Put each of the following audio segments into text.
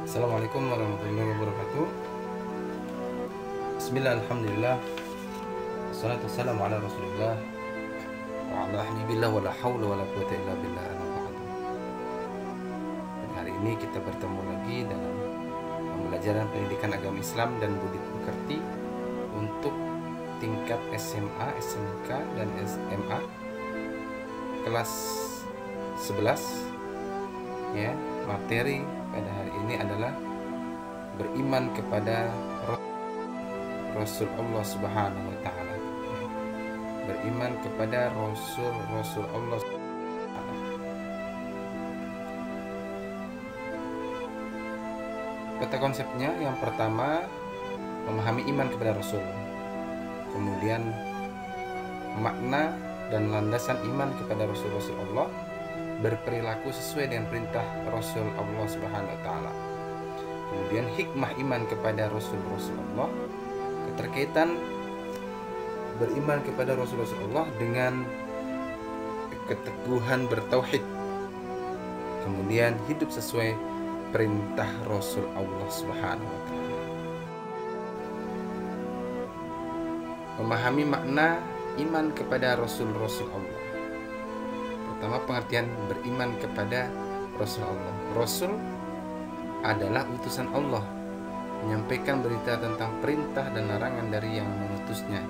Assalamualaikum warahmatullahi wabarakatuh. Bismillah, alhamdulillah, wassalatu wassalamu ala rasulillah wa ala habibillah wa la hawla wa la quwata illa billah, amma ba'du. Dan hari ini kita bertemu lagi dalam pembelajaran pendidikan agama Islam dan budi pekerti untuk tingkat SMA, SMK, dan SMA kelas 11 ya. Materi pada hari ini adalah beriman kepada Rasul Allah Subhanahu wa taala. Beriman kepada Rasul Allah Subhanahu wa taala. Kata konsepnya yang pertama, memahami iman kepada Rasul. Kemudian makna dan landasan iman kepada Rasul Allah, berperilaku sesuai dengan perintah Rasul Allah Subhanahu wa taala. Kemudian hikmah iman kepada Rasul Allah, keterkaitan beriman kepada Rasul Allah dengan keteguhan bertauhid. Kemudian hidup sesuai perintah Rasul Allah Subhanahu wa taala. Memahami makna iman kepada Rasul Allah. Pertama, pengertian beriman kepada Rasul Allah. Rasul adalah utusan Allah, menyampaikan berita tentang perintah dan larangan dari yang mengutusnya,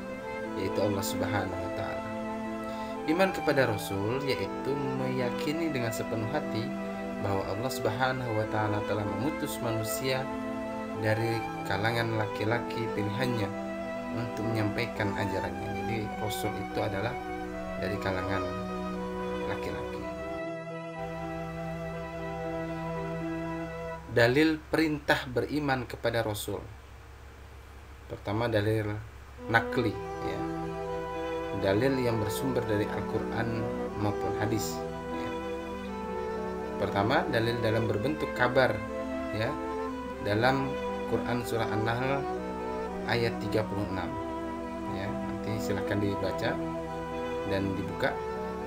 yaitu Allah Subhanahu wa taala. Iman kepada Rasul yaitu meyakini dengan sepenuh hati bahwa Allah Subhanahu wa taala telah mengutus manusia dari kalangan laki-laki pilihannya untuk menyampaikan ajarannya. Jadi Rasul itu adalah dari kalangan laki-laki. Dalil perintah beriman kepada Rasul. Pertama, dalil nakli ya. Dalil yang bersumber dari Al-Quran maupun hadis ya. Pertama, dalil dalam berbentuk kabar ya. Dalam Quran surah An-Nahl ayat 36 ya. Nanti silahkan dibaca dan dibuka.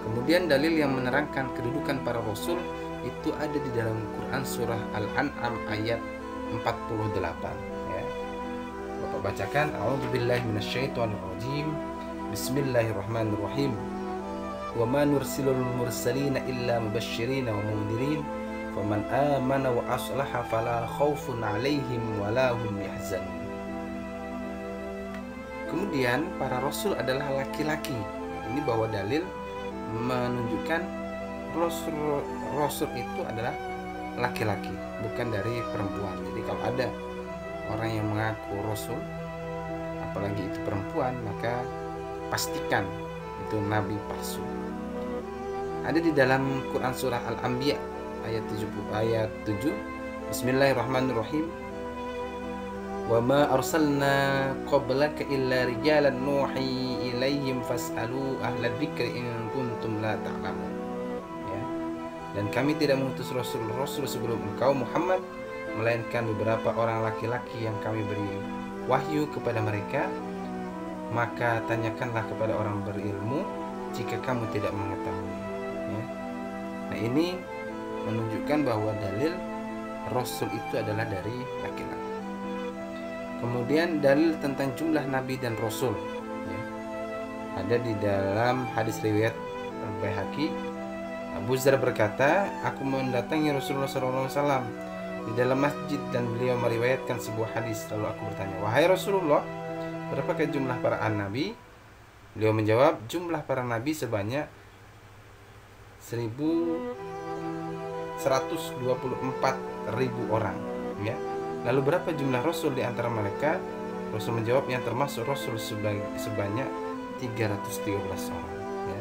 Kemudian dalil yang menerangkan kedudukan para rasul itu ada di dalam Quran surah Al-An'am ayat 48 ya. Bapak bacakan, a'udzubillahi minasyaitonirrajim. Bismillahirrahmanirrahim. Wa ma nursilul mursalina illa mubasysyirin wa mundzirin faman amana wa aslaha fala khaufun 'alaihim wa la hum yahzanun. Kemudian para rasul adalah laki-laki. Ini bahwa dalil menunjukkan Rasul itu adalah laki-laki, bukan dari perempuan. Jadi kalau ada orang yang mengaku Rasul, apalagi itu perempuan, maka pastikan itu nabi palsu. Ada di dalam Quran surah Al-Anbiya ayat 7. Bismillahirrahmanirrahim. Wa ma arsalna qablaka illa rijalan nuhi ilaihim fas'alu ahla dzikri in kuntum la ta'lamun ya. Dan kami tidak mengutus rasul sebelum engkau Muhammad melainkan beberapa orang laki-laki yang kami beri wahyu kepada mereka, maka tanyakanlah kepada orang berilmu jika kamu tidak mengetahui ya. Nah, ini menunjukkan bahwa dalil rasul itu adalah dari laki-laki. Kemudian dalil tentang jumlah nabi dan rasul ya. Ada di dalam hadis riwayat Al-Baihaqi. Abu Dzar berkata, aku mendatangi Rasulullah SAW di dalam masjid dan beliau meriwayatkan sebuah hadis. Lalu aku bertanya, wahai Rasulullah, berapakah jumlah para nabi? Beliau menjawab, jumlah para nabi sebanyak 1.124.000 orang ya. Lalu berapa jumlah rasul di antara mereka? Rasul menjawab, yang termasuk rasul sebanyak 313 orang ya.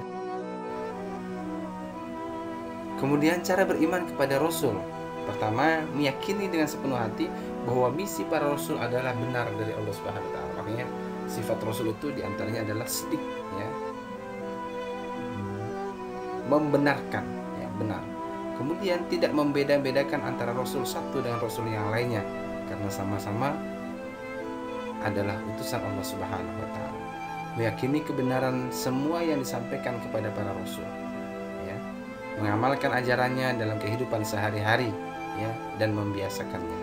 Kemudian cara beriman kepada rasul. Pertama, meyakini dengan sepenuh hati bahwa misi para rasul adalah benar dari Allah Subhanahu wa taala. Makanya sifat rasul itu diantaranya adalah sidik ya. Membenarkan ya, benar. Kemudian tidak membeda-bedakan antara rasul satu dengan rasul yang lainnya, karena sama-sama adalah utusan Allah Subhanahu wa taala. Meyakini kebenaran semua yang disampaikan kepada para rasul ya. Mengamalkan ajarannya dalam kehidupan sehari-hari ya, dan membiasakannya.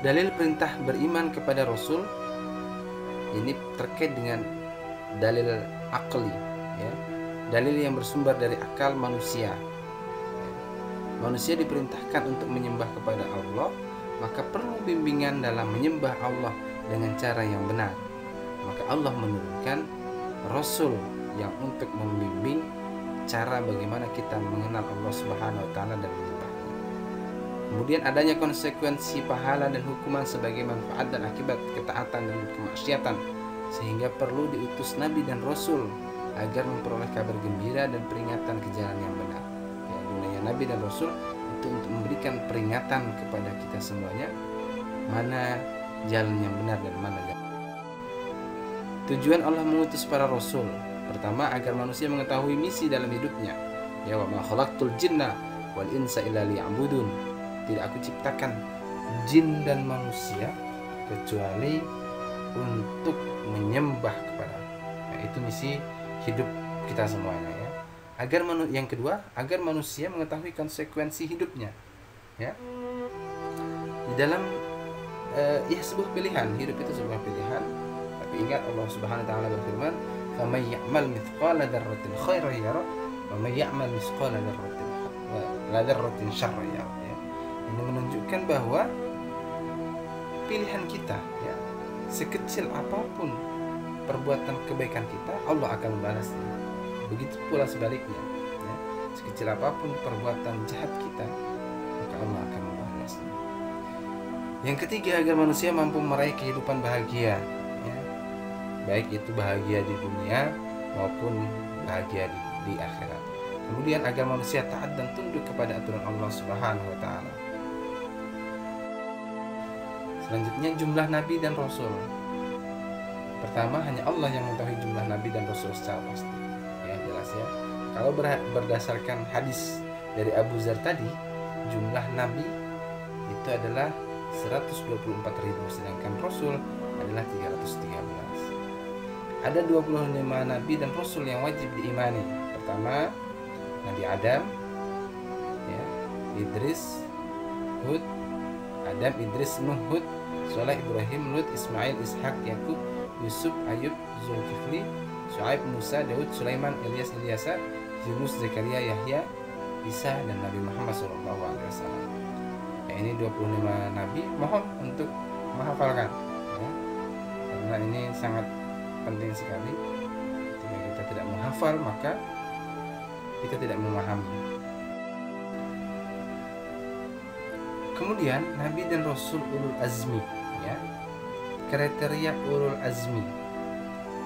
Dalil perintah beriman kepada Rasul ini terkait dengan dalil akli, ya. Dalil yang bersumber dari akal manusia. Manusia diperintahkan untuk menyembah kepada Allah, maka perlu bimbingan dalam menyembah Allah dengan cara yang benar. Maka Allah menurunkan Rasul yang untuk membimbing cara bagaimana kita mengenal Allah Subhanahu wa taala dan menyembahnya. Kemudian adanya konsekuensi pahala dan hukuman sebagai manfaat dan akibat ketaatan dan kemaksiatan, sehingga perlu diutus Nabi dan Rasul agar memperoleh kabar gembira dan peringatan ke jalan yang benar. Ya, gunanya Nabi dan Rasul itu untuk memberikan peringatan kepada kita semuanya mana jalan yang benar dan mana jalan. Tujuan Allah mengutus para Rasul pertama agar manusia mengetahui misi dalam hidupnya. Ya, wa ma khalaqtul jinna wal insa illa liya'budun. Tidak aku ciptakan jin dan manusia kecuali untuk menyembah kepada. Nah, itu misi hidup kita semuanya, ya. Yang kedua, agar manusia mengetahui konsekuensi hidupnya, ya. Di dalam sebuah pilihan, hidup itu sebuah pilihan. Tapi ingat Allah Subhanahu wa taala berfirman, "Faman ya'mal mithqala dzarratin khairan yarah, wa man ya'mal mithqala dzarratin syarran yarah." Ini menunjukkan bahwa pilihan kita, ya, sekecil apapun perbuatan kebaikan kita, Allah akan membalasnya. Begitu pula sebaliknya, ya, sekecil apapun perbuatan jahat kita, maka Allah akan membalasnya. Yang ketiga, agar manusia mampu meraih kehidupan bahagia, ya, baik itu bahagia di dunia maupun bahagia di akhirat. Kemudian agar manusia taat dan tunduk kepada aturan Allah Subhanahu wa taala. Selanjutnya, jumlah nabi dan rasul. Pertama, hanya Allah yang mengetahui jumlah nabi dan rasul secara pasti. Ya, jelas ya. Kalau berdasarkan hadis dari Abu Dzar tadi, jumlah nabi itu adalah 124.000, sedangkan rasul adalah 313. Ada 25 nabi dan rasul yang wajib diimani. Pertama, Nabi Adam, ya, Idris, Hud, Adam, Idris, Nuh, Hud, Saleh, Ibrahim, Lut, Ismail, Ishak, Yakub, Yusuf, Ayub, Zulkifli, Shu'aib, Musa, Daud, Sulaiman, Ilyas, Ilyasa, Yunus, Zakaria, Yahya, Isa, dan Nabi Muhammad SAW. Ya, ini 25 nabi. Mohon untuk menghafalkan, ya, karena ini sangat penting sekali. Jika kita tidak menghafal, maka kita tidak memahami. Kemudian Nabi dan Rasul ulul azmi, ya. Kriteria ulul azmi.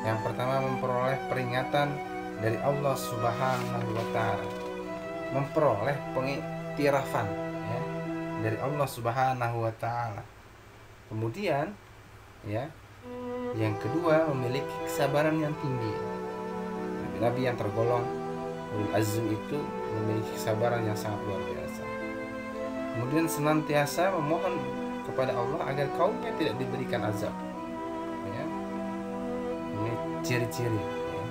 Yang pertama, memperoleh peringatan dari Allah Subhanahu wa taala. Memperoleh pengiktirafan, ya, dari Allah Subhanahu wa taala. Kemudian, ya, yang kedua, memiliki kesabaran yang tinggi. Nabi-nabi yang tergolong ulul azmi itu memiliki kesabaran yang sangat luar biasa. Kemudian senantiasa memohon kepada Allah agar kaumnya tidak diberikan azab, ya. Ini ciri-ciri, ya,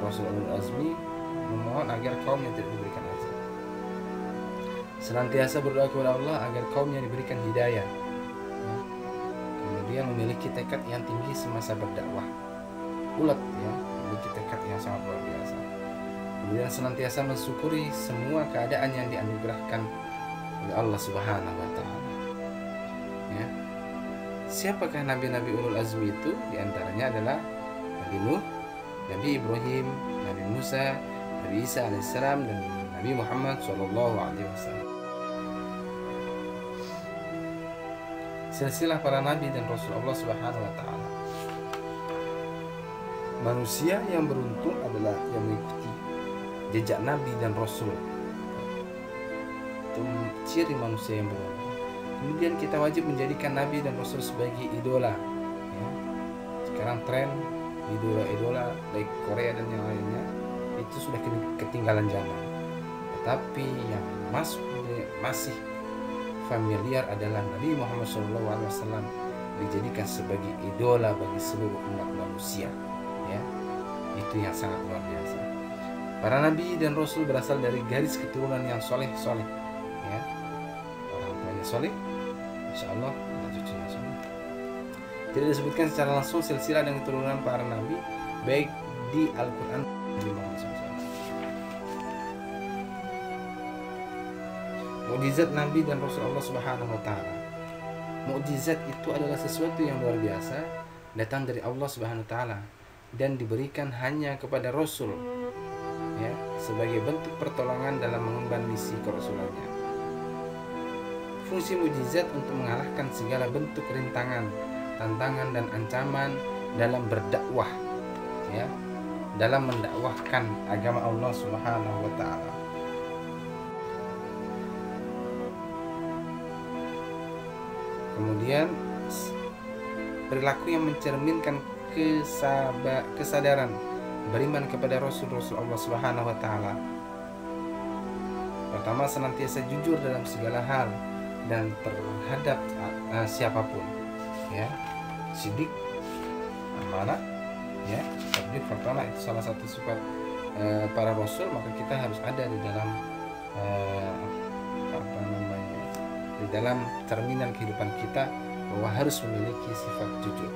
Rasulullah Azmi memohon agar kaumnya tidak diberikan azab. Senantiasa berdoa kepada Allah agar kaumnya diberikan hidayah, ya. Kemudian memiliki tekad yang tinggi semasa berdakwah, ulet, ya, memiliki tekad yang sangat luar biasa. Kemudian senantiasa mensyukuri semua keadaan yang dianugerahkan oleh Allah Subhanahu wa taala. Ya. Siapakah nabi-nabi ulul azmi itu? Di antaranya adalah Nabi Nuh, Nabi Ibrahim, Nabi Musa, Nabi Isa alaihissalam, dan Nabi Muhammad SAW. Silsilah para nabi dan rasul Allah Subhanahu wa taala. Manusia yang beruntung adalah yang mengikuti jejak nabi dan rasul. Itu ciri manusia yang beruntung. Kemudian kita wajib menjadikan nabi dan rasul sebagai idola, ya. Sekarang tren idola-idola baik Korea dan yang lainnya itu sudah ketinggalan zaman. Tetapi yang masih familiar adalah Nabi Muhammad SAW, dijadikan sebagai idola bagi seluruh umat manusia, ya. Itu yang sangat luar biasa. Para nabi dan rasul berasal dari garis keturunan yang soleh, ya. Orang tuanya soleh, insya Allah ada cucunya semua. Tidak disebutkan secara langsung silsilah dan keturunan para nabi baik di Al-Quran di Muhammad SAW. Mukjizat Nabi dan Rasul Allah Subhanahu Wa Taala. Mukjizat itu adalah sesuatu yang luar biasa datang dari Allah Subhanahu Wa Taala dan diberikan hanya kepada Rasul, ya, sebagai bentuk pertolongan dalam mengemban misi kerasulannya. Fungsi mukjizat untuk mengalahkan segala bentuk rintangan, tantangan dan ancaman dalam berdakwah, ya, dalam mendakwahkan agama Allah Subhanahu wa taala. Kemudian perilaku yang mencerminkan kesadaran beriman kepada Rasul-Rasul Allah Subhanahu wa taala. Pertama, senantiasa jujur dalam segala hal dan terhadap siapapun, ya, sidik, amanah, ya, tabligh, fatona, itu salah satu sifat para rasul. Maka kita harus ada di dalam di dalam cerminan kehidupan kita bahwa harus memiliki sifat jujur.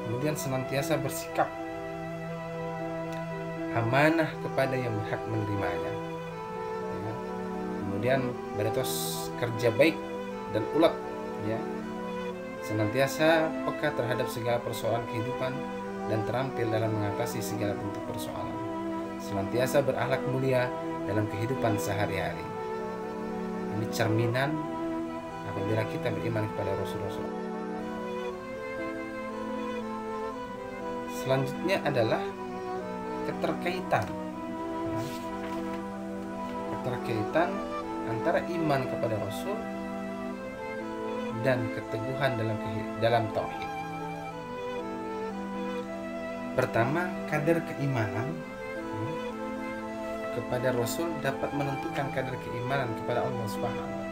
Kemudian senantiasa bersikap amanah kepada yang berhak menerimanya, ya. Kemudian beretos kerja baik dan ulet, ya, senantiasa peka terhadap segala persoalan kehidupan dan terampil dalam mengatasi segala bentuk persoalan, senantiasa berakhlak mulia dalam kehidupan sehari-hari. Ini cerminan apabila kita beriman kepada Rasul-Rasul. Selanjutnya adalah keterkaitan antara iman kepada Rasul dan keteguhan dalam tauhid. Pertama, kadar keimanan kepada Rasul dapat menentukan kadar keimanan kepada Allah Subhanahu wa taala.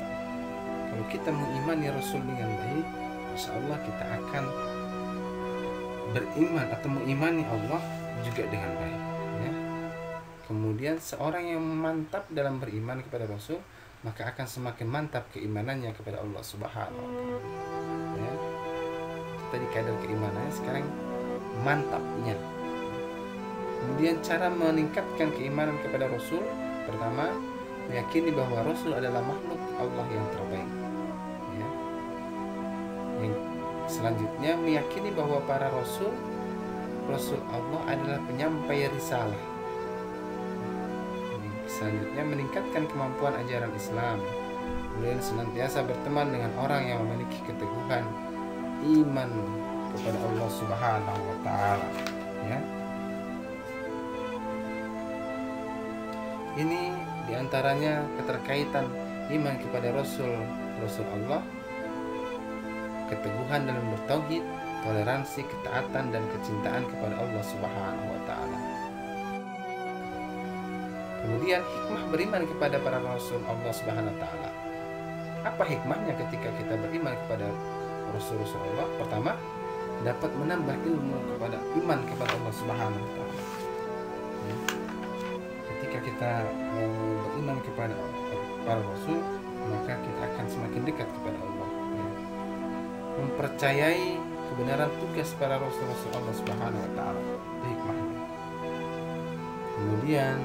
Kalau kita mengimani Rasul dengan baik, insya Allah kita akan beriman atau mengimani Allah juga dengan baik, ya. Kemudian seorang yang mantap dalam beriman kepada Rasul, maka akan semakin mantap keimanannya kepada Allah Subhanahu wa taala, ya. Tadi kadar keimanannya, sekarang mantapnya. Kemudian cara meningkatkan keimanan kepada Rasul, pertama, meyakini bahwa Rasul adalah makhluk Allah yang terbaik, ya. Yang selanjutnya, meyakini bahwa para Rasul Allah adalah penyampai risalah. Selanjutnya, meningkatkan kemampuan ajaran Islam. Kemudian senantiasa berteman dengan orang yang memiliki keteguhan iman kepada Allah Subhanahu wa taala, ya. Ini diantaranya keterkaitan iman kepada Rasul Allah, keteguhan dalam bertauhid, toleransi, ketaatan dan kecintaan kepada Allah Subhanahu wa taala. Kemudian hikmah beriman kepada para rasul Allah Subhanahu wa taala. Apa hikmahnya ketika kita beriman kepada Rasul-Rasul Allah? Pertama, dapat menambah ilmu kepada iman kepada Allah Subhanahu wa taala. Ketika kita beriman kepada para rasul, maka kita akan semakin dekat kepada Allah, ya. Mempercayai kebenaran tugas para rasul-rasul Allah Subhanahu wa taala, itu hikmahnya. Kemudian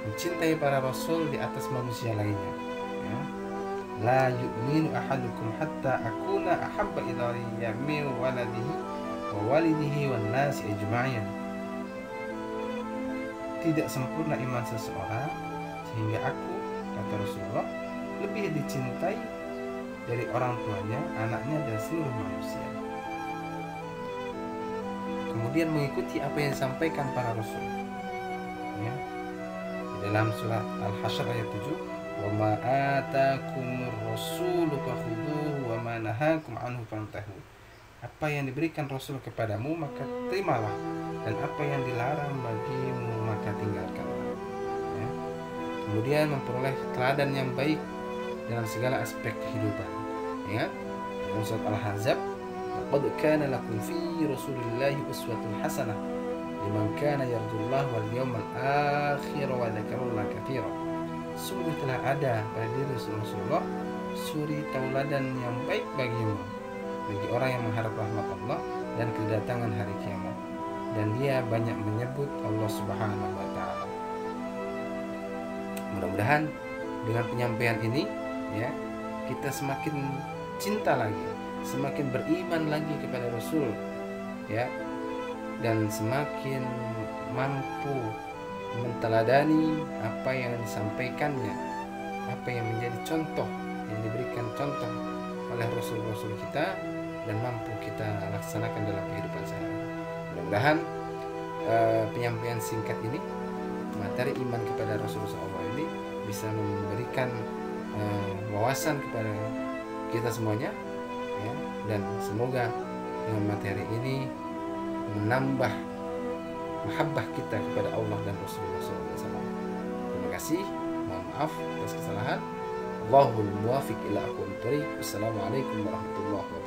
mencintai para rasul di atas manusia lainnya, ya. La yu'minu ahadukum hatta akuna ahabba ilaihi min waladihi wa walidihi wan nasi ajma'in. Tidak sempurna iman seseorang sehingga aku, kata Rasulullah, lebih dicintai dari orang tuanya, anaknya dan seluruh manusia. Kemudian mengikuti apa yang disampaikan para rasul, ya. Di dalam surat Al-Hasyr ayat 7, "Wa ma atakumur rasulu fakhudhuhu wa ma nahakum anhu fantahu." Apa yang diberikan Rasul kepadamu maka terimalah, dan apa yang dilarang bagimu maka tinggalkanlah, ya. Kemudian memperoleh teladan yang baik dalam segala aspek kehidupan, ya. Dalam surat Al-Ahzab, "Laqad kana lakum fi Rasulillahi uswatun hasanah liman kana yarjullaha wal yawmal akhir wa dzakarallaha katsiran." Sungguh telah ada pada diri Rasulullah suri tauladan yang baik bagimu, bagi orang yang mengharap rahmat Allah dan kedatangan hari kiamat, dan dia banyak menyebut Allah Subhanahu wa taala. Mudah-mudahan dengan penyampaian ini ya, kita semakin cinta lagi, semakin beriman lagi kepada Rasul ya, dan semakin mampu menteladani apa yang disampaikannya, apa yang menjadi contoh, yang diberikan contoh oleh Rasul-Rasul kita, dan mampu kita laksanakan dalam kehidupan sehari-hari. Mudah-mudahan penyampaian singkat ini, materi iman kepada Rasulullah SAW ini bisa memberikan wawasan kepada kita semuanya ya, dan semoga dengan materi ini menambah mahabbah kita kepada Allah dan Rasulullah SAW. Terima kasih, mohon maaf atas kesalahan. Allahul muwafiq ila aqwamit thoriq. Wassalamualaikum warahmatullahi wabarakatuh.